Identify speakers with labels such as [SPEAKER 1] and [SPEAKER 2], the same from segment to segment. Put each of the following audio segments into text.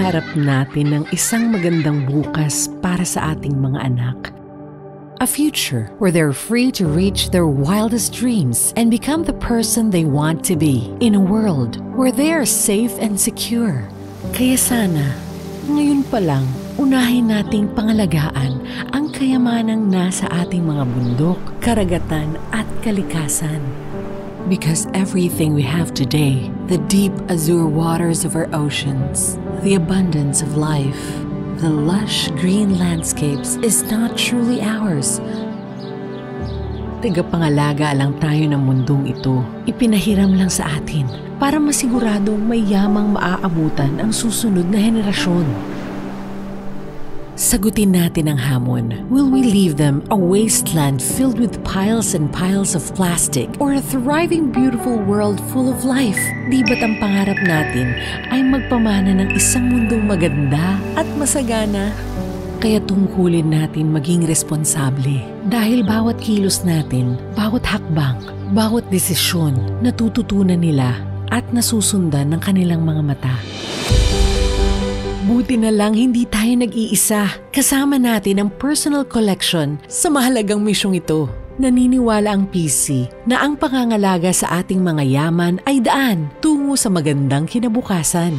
[SPEAKER 1] pangarap natin ng isang magandang bukas para sa ating mga anak. A future where they're free to reach their wildest dreams and become the person they want to be in a world where they are safe and secure. Kaya sana, ngayon pa lang, unahin nating pangalagaan ang kayamanang nasa ating mga bundok, karagatan at kalikasan. Because everything we have today, the deep azure waters of our oceans, the abundance of life, the lush green landscapes is not truly ours. Tagapangalaga lang tayo ng mundong ito. Ipinahiram lang sa atin para masiguradong may yamang maaabutan ang susunod na henerasyon. Sagutin natin ang hamon. Will we leave them a wasteland filled with piles and piles of plastic or a thriving, beautiful world full of life? Di ba't ang pangarap natin ay magpamana ng isang mundong maganda at masagana? Kaya tungkulin natin maging responsable. Dahil bawat kilos natin, bawat hakbang, bawat desisyon, natututunan nila at nasusundan ng kanilang mga mata. Buti na lang hindi tayo nag-iisa. Kasama natin ang personal collection sa mahalagang misyong ito. Naniniwala ang PC na ang pangangalaga sa ating mga yaman ay daan tungo sa magandang kinabukasan.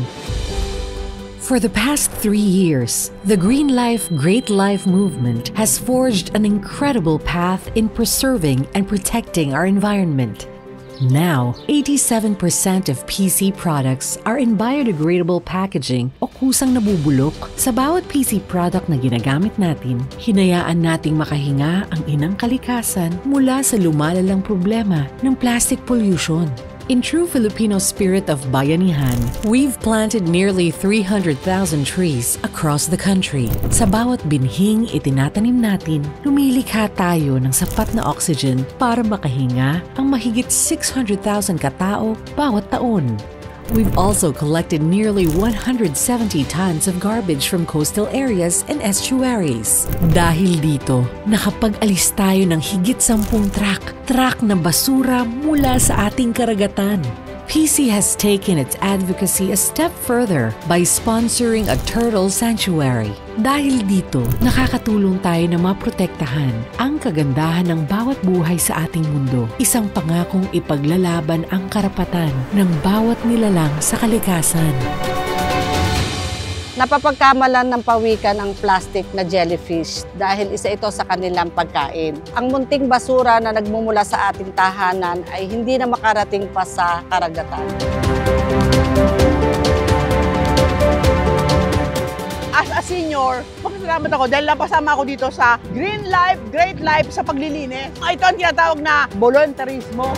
[SPEAKER 1] For the past 3 years, the Green Life Great Life movement has forged an incredible path in preserving and protecting our environment. Now, 87% of PC products are in biodegradable packaging o kusang nabubulok. Sa bawat PC product na ginagamit natin, hinayaan nating makahinga ang inang kalikasan mula sa lumalalang problema ng plastic pollution. In true Filipino spirit of bayanihan, we've planted nearly 300,000 trees across the country. Sa bawat binhing itinatanim natin, lumilikha tayo ng sapat na oxygen para makahinga ang mahigit 600,000 katao bawat taon. We've also collected nearly 170 tons of garbage from coastal areas and estuaries. Dahil dito, nakapag-alis tayo ng higit 10 truck na basura mula sa ating karagatan. PC has taken its advocacy a step further by sponsoring a turtle sanctuary. Dahil dito, nakakatulong tayo na maprotektahan ang kagandahan ng bawat buhay sa ating mundo. Isang pangakong ipaglalaban ang karapatan ng bawat nilalang sa kalikasan.
[SPEAKER 2] Napapagkamalan ng pawikan ang plastic na jellyfish dahil isa ito sa kanilang pagkain. Ang munting basura na nagmumula sa ating tahanan ay hindi na makarating pa sa karagatan.
[SPEAKER 3] As a senior, pasalamat ako dahil napasama ako dito sa Green Life, Great Life sa paglilinis. Ito ang tinatawag na voluntarismo.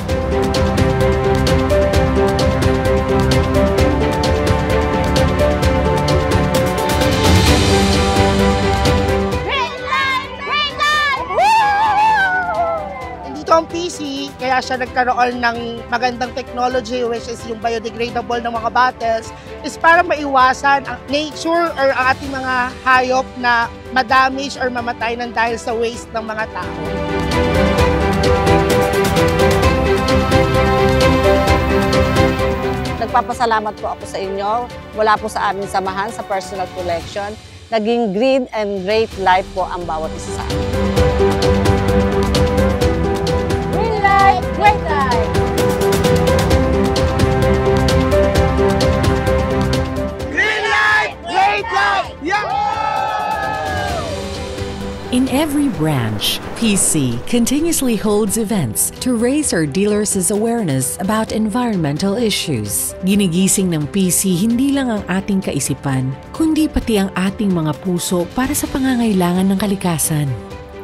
[SPEAKER 3] Ang PC, kaya siya nagkaroon ng magandang technology which is yung biodegradable ng mga bottles is para maiwasan ang nature or ang ating mga hayop na ma-damage or mamatay ng dahil sa waste ng mga tao.
[SPEAKER 2] Nagpapasalamat po ako sa inyo mula po sa aming samahan sa personal collection. Naging green and great life po ang bawat isa sa amin.
[SPEAKER 4] Great life!
[SPEAKER 3] Green life! Great life! Yeah!
[SPEAKER 1] In every branch, PC continuously holds events to raise our dealers' awareness about environmental issues. Ginigising ng PC hindi lang ang ating kaisipan, kundi pati ang ating mga puso para sa pangangailangan ng kalikasan.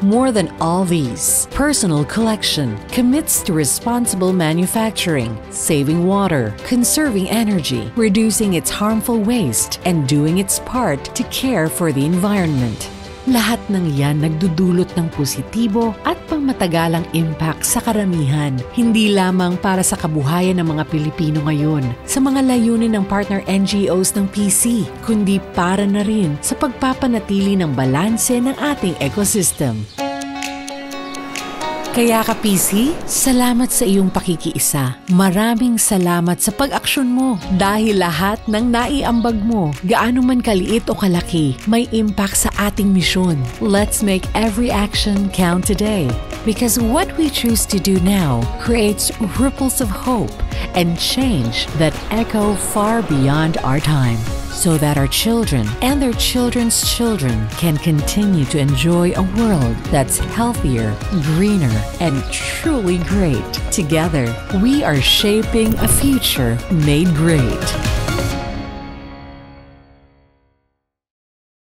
[SPEAKER 1] More than all these, Personal Collection commits to responsible manufacturing, saving water, conserving energy, reducing its harmful waste, and doing its part to care for the environment. Lahat ng yan nagdudulot ng positibo at pangmatagalang impact sa karamihan, hindi lamang para sa kabuhayan ng mga Pilipino ngayon, sa mga layunin ng partner NGOs ng PC, kundi para na rin sa pagpapanatili ng balanse ng ating ecosystem. Kaya ka PC, salamat sa iyong pakikiisa. Maraming salamat sa pag-aksyon mo dahil lahat ng naiambag mo, gaano man kaliit o kalaki, may impact sa ating misyon. Let's make every action count today. Because what we choose to do now creates ripples of hope and change that echo far beyond our time, so that our children and their children's children can continue to enjoy a world that's healthier, greener, and truly great. Together, we are shaping a future made great.